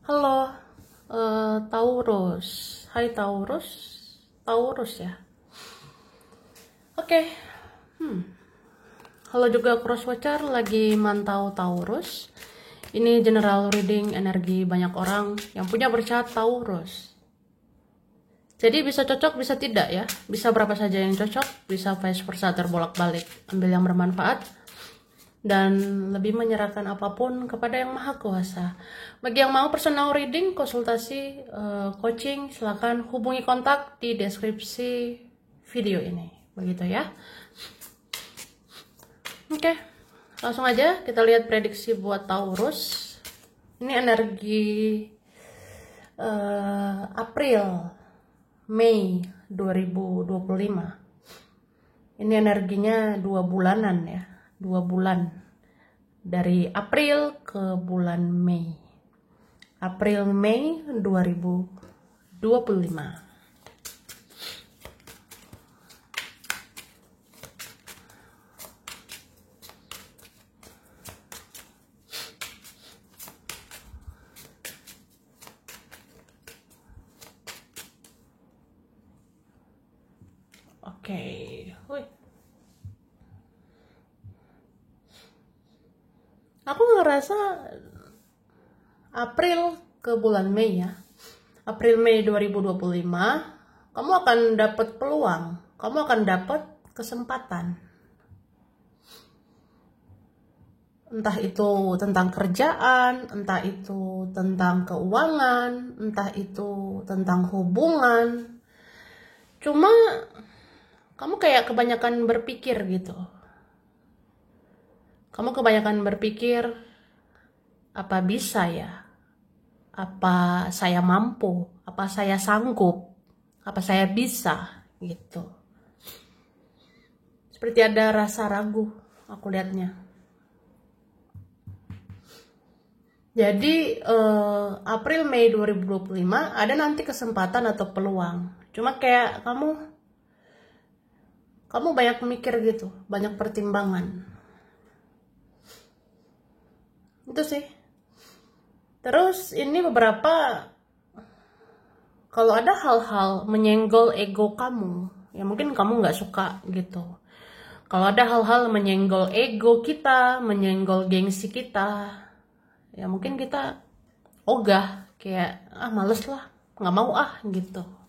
Halo, Taurus. Hai Taurus. Taurus ya. Oke. Halo juga crosswatcher lagi mantau Taurus. Ini general reading energi banyak orang yang punya bercat Taurus. Jadi bisa cocok, bisa tidak ya. Bisa berapa saja yang cocok, bisa vice versa terbolak-balik. Ambil yang bermanfaat dan lebih menyerahkan apapun kepada yang maha kuasa. Bagi yang mau personal reading, konsultasi, coaching, silakan hubungi kontak di deskripsi video ini. Begitu ya. Oke, langsung aja kita lihat prediksi buat Taurus. Ini energi April, Mei 2025. Ini energinya 2 bulanan ya. 2 bulan dari April ke bulan Mei. April Mei 2025. Oke. Aku ngerasa April ke bulan Mei ya. April Mei 2025, kamu akan dapat peluang, kamu akan dapat kesempatan. Entah itu tentang kerjaan, entah itu tentang keuangan, entah itu tentang hubungan. Cuma kamu kayak kebanyakan berpikir gitu. Kamu kebanyakan berpikir, apa bisa ya? Apa saya mampu? Apa saya sanggup? Apa saya bisa? Gitu. Seperti ada rasa ragu, aku lihatnya. Jadi April Mei 2025 ada nanti kesempatan atau peluang. Cuma kayak kamu banyak mikir gitu, banyak pertimbangan. Itu sih. Terus ini beberapa, kalau ada hal-hal menyenggol ego kamu, ya mungkin kamu nggak suka gitu. Kalau ada hal-hal menyenggol ego kita, menyenggol gengsi kita, ya mungkin kita ogah, kayak males lah, nggak mau gitu.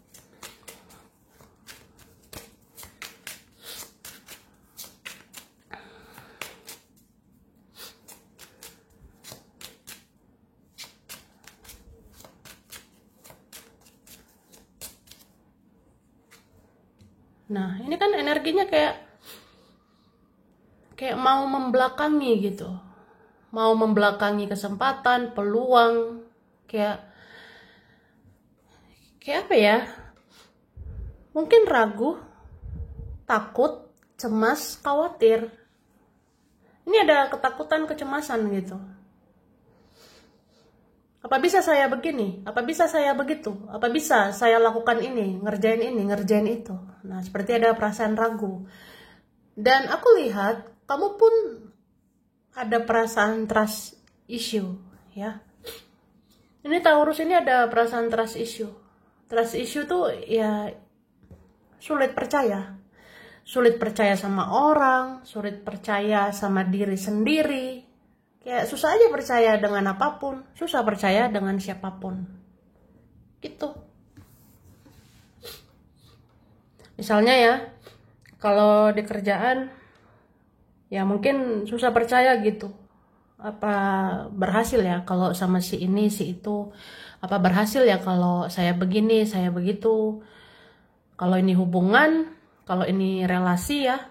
Nah, ini kan energinya kayak mau membelakangi gitu. Mau membelakangi kesempatan, peluang, kayak apa ya? Mungkin ragu, takut, cemas, khawatir. Ini ada ketakutan, kecemasan gitu. Apa bisa saya begini? Apa bisa saya begitu? Apa bisa saya lakukan ini, ngerjain itu? Nah, seperti ada perasaan ragu. Dan aku lihat kamu pun ada perasaan trust issue, ya. Ini Taurus ini ada perasaan trust issue. Trust issue tuh ya sulit percaya. Sulit percaya sama orang, sulit percaya sama diri sendiri. Kayak susah aja percaya dengan apapun, susah percaya dengan siapapun. Gitu. Misalnya ya, kalau di kerjaan, ya mungkin susah percaya gitu. Apa berhasil ya kalau sama si ini, si itu. Apa berhasil ya kalau saya begini, saya begitu. Kalau ini hubungan, kalau ini relasi ya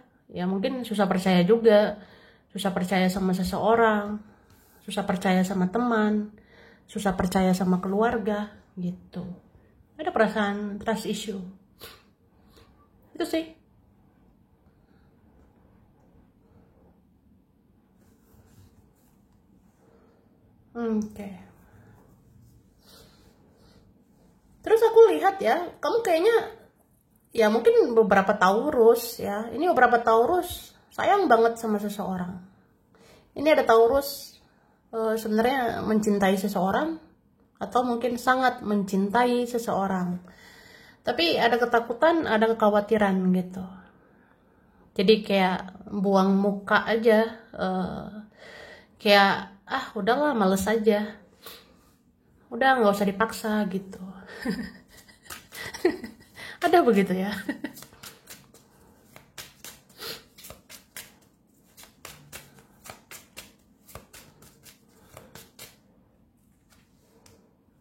mungkin susah percaya juga. Susah percaya sama seseorang, susah percaya sama teman, susah percaya sama keluarga, gitu. Ada perasaan trust issue. Itu sih. Oke. Terus aku lihat ya, kamu kayaknya, ya mungkin beberapa Taurus ya. Ini beberapa Taurus sayang banget sama seseorang. Ini ada Taurus sebenarnya mencintai seseorang atau mungkin sangat mencintai seseorang. Tapi ada ketakutan, ada kekhawatiran gitu. Jadi kayak buang muka aja, kayak udahlah males aja, udah nggak usah dipaksa gitu. Ada begitu ya.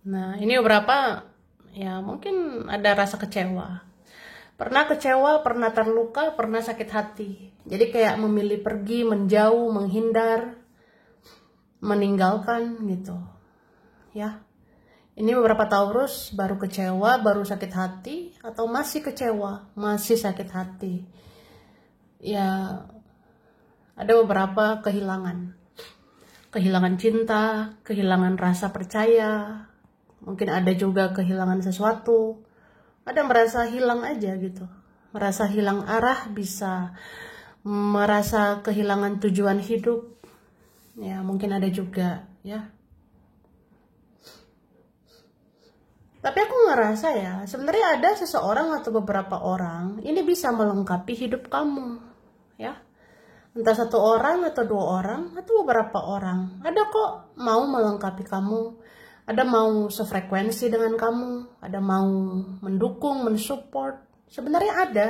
Nah, ini beberapa ya mungkin ada rasa kecewa. Pernah kecewa, pernah terluka, pernah sakit hati. Jadi kayak memilih pergi, menjauh, menghindar, meninggalkan gitu. Ya. Ini beberapa Taurus baru kecewa, baru sakit hati, atau masih kecewa, masih sakit hati. Ya, ada beberapa kehilangan. Kehilangan cinta, kehilangan rasa percaya, mungkin ada juga kehilangan sesuatu. Ada merasa hilang aja gitu. Merasa hilang arah, bisa merasa kehilangan tujuan hidup. Ya, mungkin ada juga ya. Tapi aku ngerasa ya, sebenarnya ada seseorang atau beberapa orang ini bisa melengkapi hidup kamu, ya. Entah satu orang atau dua orang atau beberapa orang. Ada kok mau melengkapi kamu, ada mau sefrekuensi dengan kamu, ada mau mendukung, mensupport. Sebenarnya ada.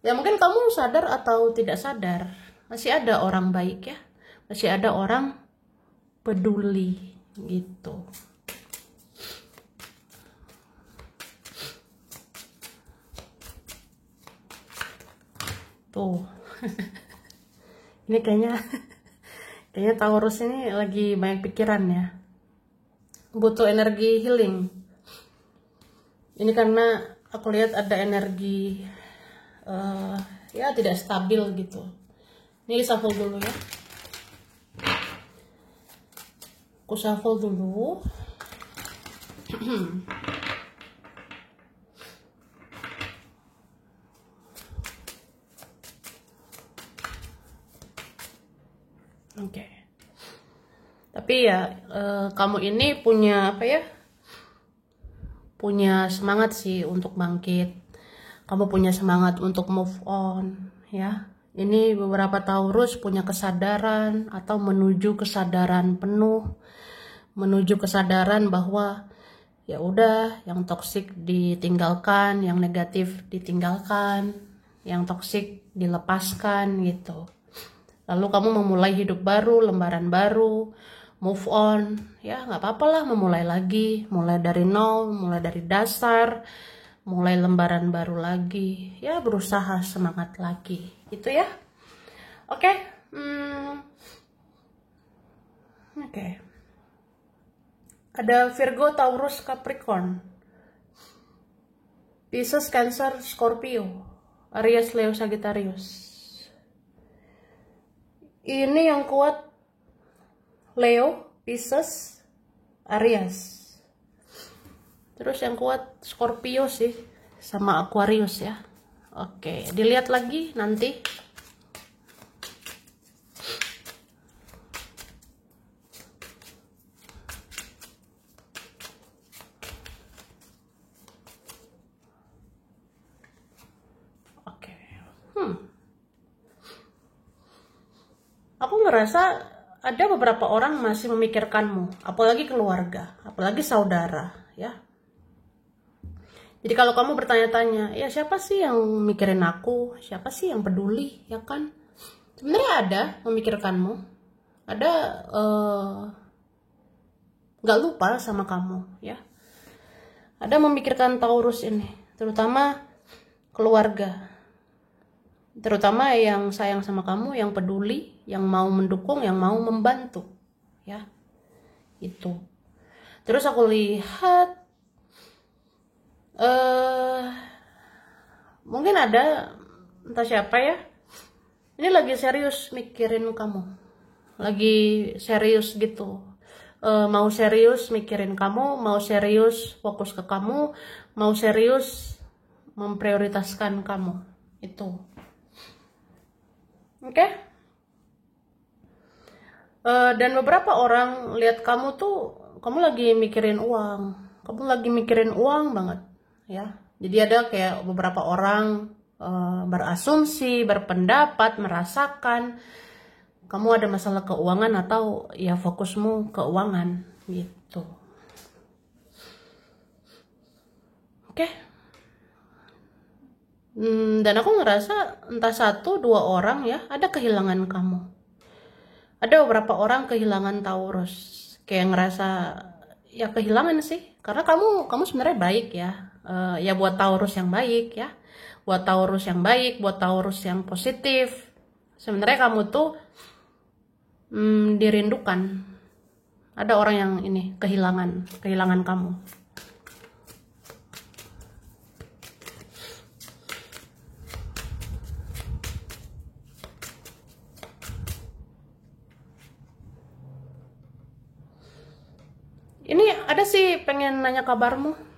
Ya mungkin kamu sadar atau tidak sadar, masih ada orang baik ya. Masih ada orang peduli gitu. Tuh. Ini kayaknya Taurus ini lagi banyak pikiran ya. Butuh energi healing. Ini karena aku lihat ada energi ya tidak stabil gitu. Ini shuffle dulu ya. Aku shuffle dulu. Oke. Tapi ya kamu ini punya apa ya? Punya semangat sih untuk bangkit. Kamu punya semangat untuk move on, ya. Ini beberapa Taurus punya kesadaran atau menuju kesadaran penuh, menuju kesadaran bahwa ya udah, yang toksik ditinggalkan, yang negatif ditinggalkan, yang toksik dilepaskan gitu. Lalu kamu memulai hidup baru, lembaran baru, move on, ya nggak apa-apa lah, memulai lagi, mulai dari nol, mulai dari dasar, mulai lembaran baru lagi, ya berusaha semangat lagi, gitu ya. Oke. Oke. Ada Virgo, Taurus, Capricorn, Pisces, Cancer, Scorpio, Aries, Leo, Sagittarius. Ini yang kuat Leo, Pisces, Aries. Terus yang kuat Scorpio sih, sama Aquarius ya. Oke, dilihat lagi nanti. Oke. Aku ngerasa ada beberapa orang masih memikirkanmu, apalagi keluarga, apalagi saudara, ya. Jadi kalau kamu bertanya-tanya, ya siapa sih yang mikirin aku, siapa sih yang peduli, ya kan? Sebenarnya ada memikirkanmu, ada nggak lupa sama kamu, ya. Ada memikirkan Taurus ini, terutama keluarga. Terutama yang sayang sama kamu, yang peduli, yang mau mendukung, yang mau membantu, ya. Itu. Terus aku lihat mungkin ada entah siapa ya, ini lagi serius mikirin kamu, lagi serius gitu, mau serius mikirin kamu, mau serius fokus ke kamu, mau serius memprioritaskan kamu, itu. Oke. Dan beberapa orang lihat kamu tuh kamu lagi mikirin uang, kamu lagi mikirin uang banget, ya. Jadi ada kayak beberapa orang berasumsi, berpendapat, merasakan kamu ada masalah keuangan atau ya fokusmu keuangan gitu. Oke. Dan aku ngerasa entah 1-2 orang ya ada kehilangan kamu. Ada beberapa orang kehilangan Taurus, kayak ngerasa ya kehilangan sih, karena kamu sebenarnya baik ya. Ya buat Taurus yang baik ya, buat Taurus yang baik, buat Taurus yang positif. Sebenarnya kamu tuh dirindukan. Ada orang yang ini kehilangan kamu. Ini ada sih pengen nanya kabarmu.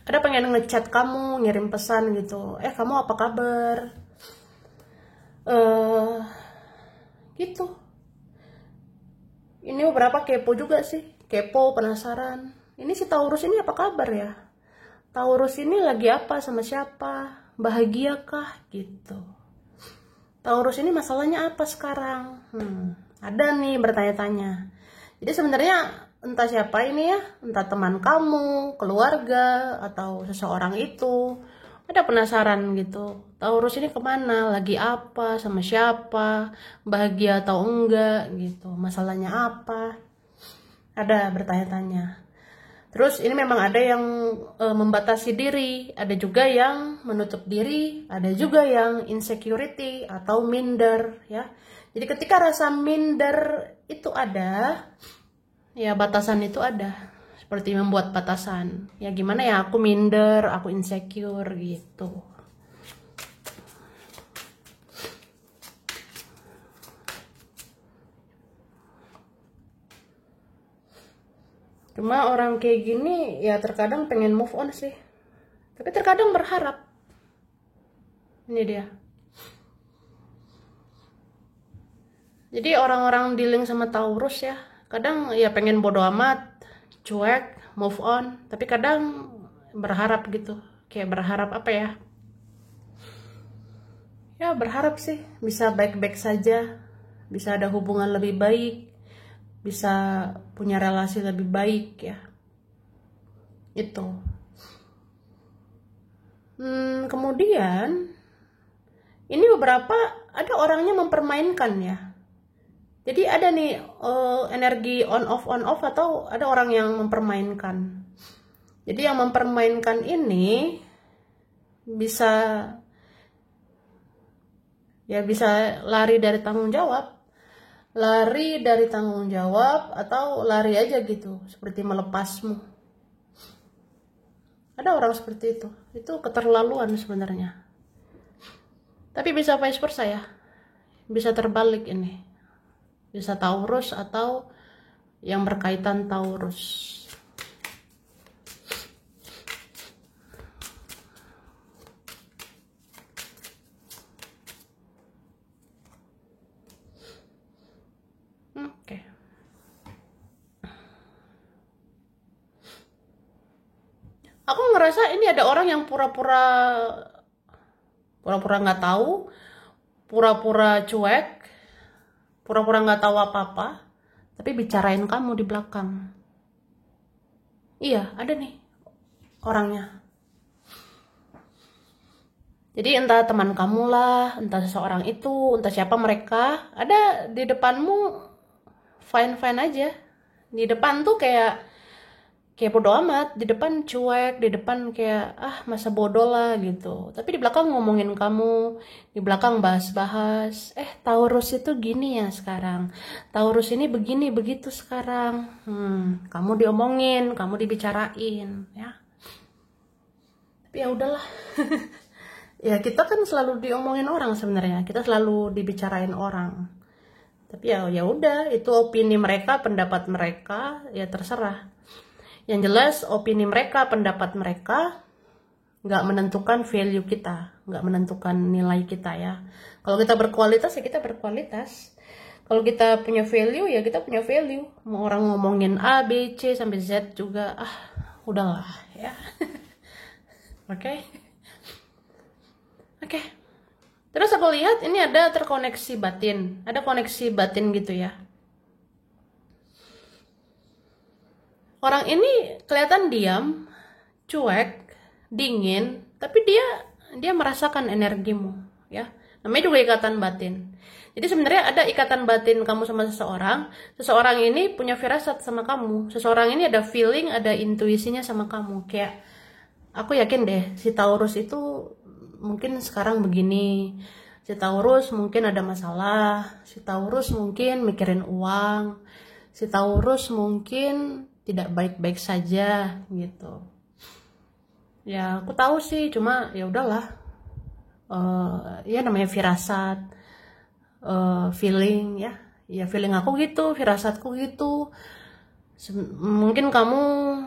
Ada pengen ngechat kamu, ngirim pesan gitu. Kamu apa kabar? Gitu. Ini beberapa kepo juga sih. Kepo, penasaran. Ini si Taurus ini apa kabar ya? Taurus ini lagi apa sama siapa? Bahagia kah? Gitu. Taurus ini masalahnya apa sekarang? Ada nih bertanya-tanya. Jadi sebenarnya entah siapa ini ya, entah teman kamu, keluarga, atau seseorang itu, ada penasaran gitu. Taurus ini kemana, lagi apa, sama siapa, bahagia atau enggak gitu, masalahnya apa. Ada bertanya-tanya. Terus ini memang ada yang membatasi diri, ada juga yang menutup diri, ada juga yang insecurity atau minder ya. Jadi ketika rasa minder itu ada, ya batasan itu ada. Seperti membuat batasan. Ya gimana ya, aku minder, aku insecure gitu. Cuma orang kayak gini ya terkadang pengen move on sih. Tapi terkadang berharap. Ini dia. Jadi orang-orang dealing sama Taurus ya, kadang ya pengen bodo amat, cuek, move on, tapi kadang berharap gitu. Kayak berharap apa ya? Ya berharap sih bisa baik-baik saja, bisa ada hubungan lebih baik, bisa punya relasi lebih baik ya. Itu. Kemudian ini beberapa ada orangnya mempermainkan ya. Jadi ada nih energi on off atau ada orang yang mempermainkan. Jadi yang mempermainkan ini bisa lari dari tanggung jawab. Lari dari tanggung jawab atau lari aja gitu, seperti melepasmu. Ada orang seperti itu. Itu keterlaluan sebenarnya. Tapi bisa vice versa ya. Bisa terbalik ini. Bisa Taurus atau yang berkaitan Taurus. Oke. Aku ngerasa ini ada orang yang pura-pura nggak tahu, pura-pura cuek, pura-pura nggak tahu apa-apa, tapi bicarain kamu di belakang. Iya, ada nih orangnya. Jadi entah teman kamu lah, entah seseorang itu, entah siapa mereka, ada di depanmu fine-fine aja. Di depan tuh kayak bodo amat, di depan cuek, di depan kayak masa bodoh lah gitu. Tapi di belakang ngomongin kamu, di belakang bahas-bahas, Taurus itu gini ya sekarang, Taurus ini begini begitu sekarang. Kamu diomongin, kamu dibicarain ya. Tapi ya udahlah. Ya kita kan selalu diomongin orang sebenarnya, kita selalu dibicarain orang. Tapi ya udah, itu opini mereka, pendapat mereka, ya terserah. Yang jelas opini mereka, pendapat mereka nggak menentukan value kita, nggak menentukan nilai kita ya. Kalau kita berkualitas ya kita berkualitas. Kalau kita punya value ya kita punya value. Mau orang ngomongin A, B, C sampai Z juga, udahlah ya. Oke. Oke. Terus aku lihat ini ada terkoneksi batin, ada koneksi batin gitu ya. Orang ini kelihatan diam, cuek, dingin, tapi dia merasakan energimu, ya. Namanya juga ikatan batin. Jadi sebenarnya ada ikatan batin kamu sama seseorang. Seseorang ini punya firasat sama kamu. Seseorang ini ada feeling, ada intuisinya sama kamu. Kayak aku yakin deh, si Taurus itu mungkin sekarang begini. Si Taurus mungkin ada masalah. Si Taurus mungkin mikirin uang. Si Taurus mungkin tidak baik-baik saja gitu. Ya aku tahu sih, cuma ya udahlah. Ya namanya firasat. Feeling ya feeling aku gitu, firasatku gitu. Mungkin kamu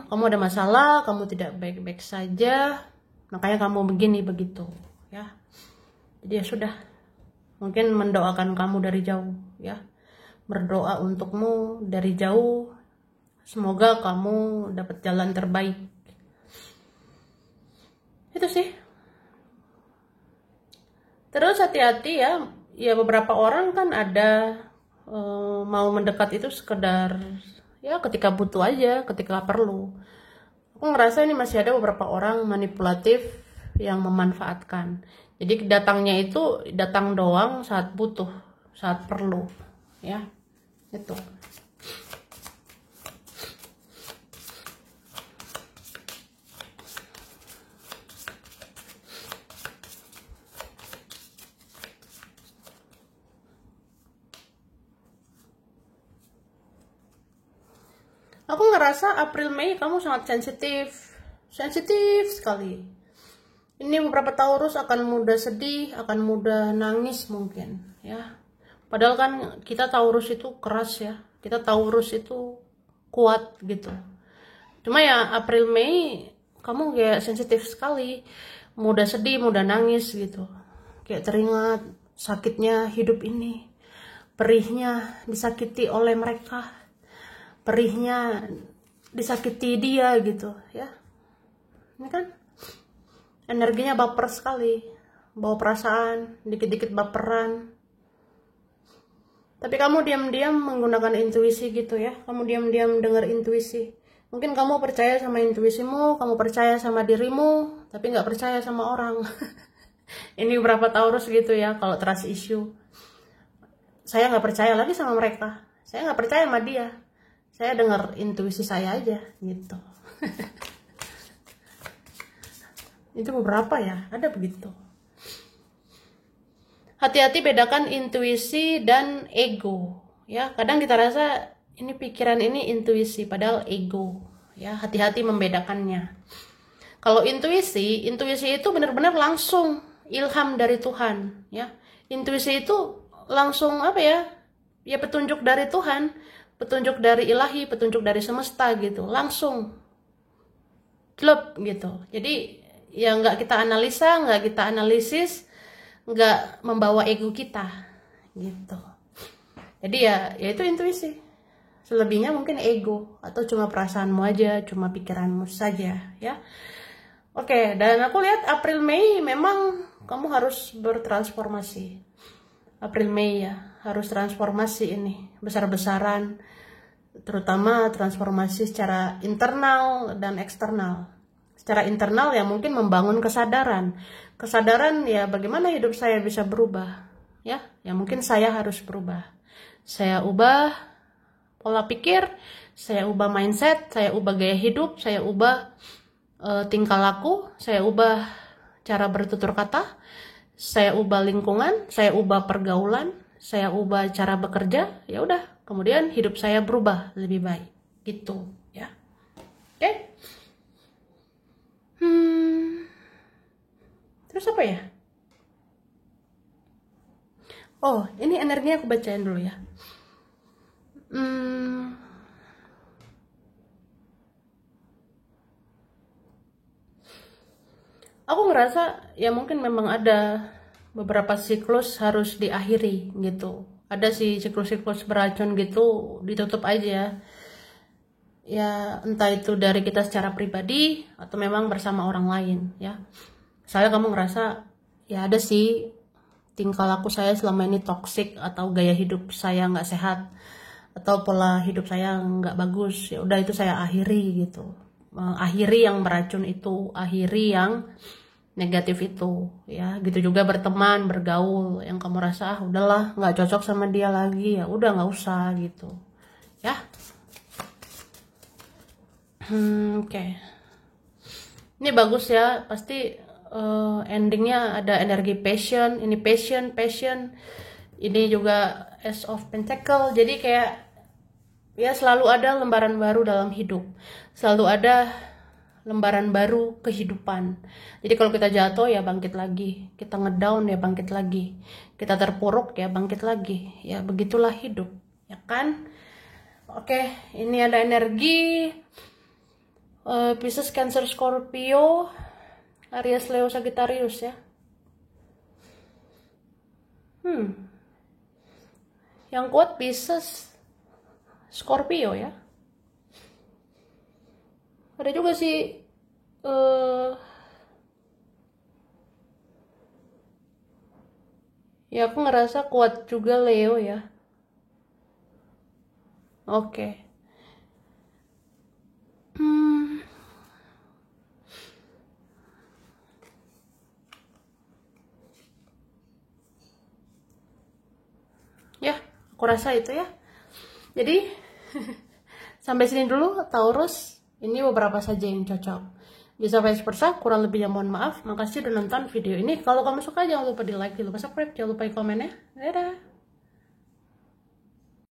ada masalah, kamu tidak baik-baik saja, makanya kamu begini begitu ya. Jadi ya sudah, mungkin mendoakan kamu dari jauh ya, berdoa untukmu dari jauh, semoga kamu dapat jalan terbaik. Itu sih. Terus hati-hati ya beberapa orang kan ada mau mendekat itu sekedar ya ketika butuh aja, ketika perlu. Aku ngerasa ini masih ada beberapa orang manipulatif yang memanfaatkan. Jadi datangnya itu datang doang saat butuh, saat perlu, ya itu. Aku ngerasa April Mei kamu sangat sensitif sekali. Ini beberapa Taurus akan mudah sedih, akan mudah nangis mungkin ya. Padahal kan kita Taurus itu keras ya, kita Taurus itu kuat gitu. Cuma ya April Mei kamu kayak sensitif sekali, mudah sedih, mudah nangis gitu. Kayak teringat sakitnya hidup ini, perihnya disakiti oleh mereka, perihnya disakiti dia gitu ya. Ini kan energinya baper sekali, bawa perasaan, dikit-dikit baperan. Tapi kamu diam-diam menggunakan intuisi gitu ya, kamu diam-diam dengar intuisi. Mungkin kamu percaya sama intuisimu, kamu percaya sama dirimu, tapi nggak percaya sama orang. Ini berapa Taurus gitu ya, kalau trust issue. Saya nggak percaya lagi sama mereka, saya nggak percaya sama dia. Saya dengar intuisi saya aja gitu. Itu beberapa ya, ada begitu. Hati-hati bedakan intuisi dan ego. Ya, kadang kita rasa ini pikiran ini intuisi, padahal ego. Ya, hati-hati membedakannya. Kalau intuisi itu benar-benar langsung ilham dari Tuhan. Ya, intuisi itu langsung apa ya? Ya petunjuk dari Tuhan. Petunjuk dari ilahi, petunjuk dari semesta gitu, langsung klub gitu. Jadi ya nggak kita analisa, nggak kita analisis, nggak membawa ego kita gitu. Jadi ya itu intuisi. Selebihnya mungkin ego atau cuma perasaanmu aja, cuma pikiranmu saja ya. Oke, dan aku lihat April Mei memang kamu harus bertransformasi. April Mei ya, harus transformasi ini besar-besaran, terutama transformasi secara internal dan eksternal. Secara internal ya mungkin membangun kesadaran ya bagaimana hidup saya bisa berubah ya mungkin saya harus berubah, saya ubah pola pikir, saya ubah mindset, saya ubah gaya hidup, saya ubah tingkah laku, saya ubah cara bertutur kata, saya ubah lingkungan, saya ubah pergaulan, saya ubah cara bekerja, ya udah, kemudian hidup saya berubah lebih baik, gitu ya. Oke. Terus apa ya? Oh, ini energinya aku bacain dulu ya. Aku ngerasa ya mungkin memang ada beberapa siklus harus diakhiri gitu. ada sih siklus-siklus beracun gitu, ditutup aja. Ya entah itu dari kita secara pribadi atau memang bersama orang lain ya. Misalnya kamu ngerasa ya ada sih tingkah laku saya selama ini toksik atau gaya hidup saya nggak sehat atau pola hidup saya nggak bagus, ya udah itu saya akhiri gitu. Akhiri yang beracun itu, akhiri yang negatif itu ya. Gitu juga berteman, bergaul yang kamu rasa udahlah nggak cocok sama dia lagi, ya udah nggak usah gitu ya. Oke. Ini bagus ya, pasti endingnya ada energi passion, ini passion, ini juga Ace of Pentacle, jadi kayak ya selalu ada lembaran baru dalam hidup, selalu ada lembaran baru kehidupan. Jadi kalau kita jatuh ya bangkit lagi, kita ngedown ya bangkit lagi, kita terpuruk ya bangkit lagi, ya begitulah hidup ya kan. Oke, ini ada energi Pisces, Cancer, Scorpio, Aries, Leo, Sagittarius ya. Yang kuat Pisces, Scorpio ya. Ada juga sih ya aku ngerasa kuat juga Leo ya. Oke. Ya, aku rasa itu ya. Jadi sampai sini dulu Taurus. Ini beberapa saja yang cocok. Bisa vice versa, kurang lebihnya mohon maaf. Makasih udah nonton video ini. Kalau kamu suka jangan lupa di like, jangan lupa subscribe, jangan lupa di komen ya. Dadah.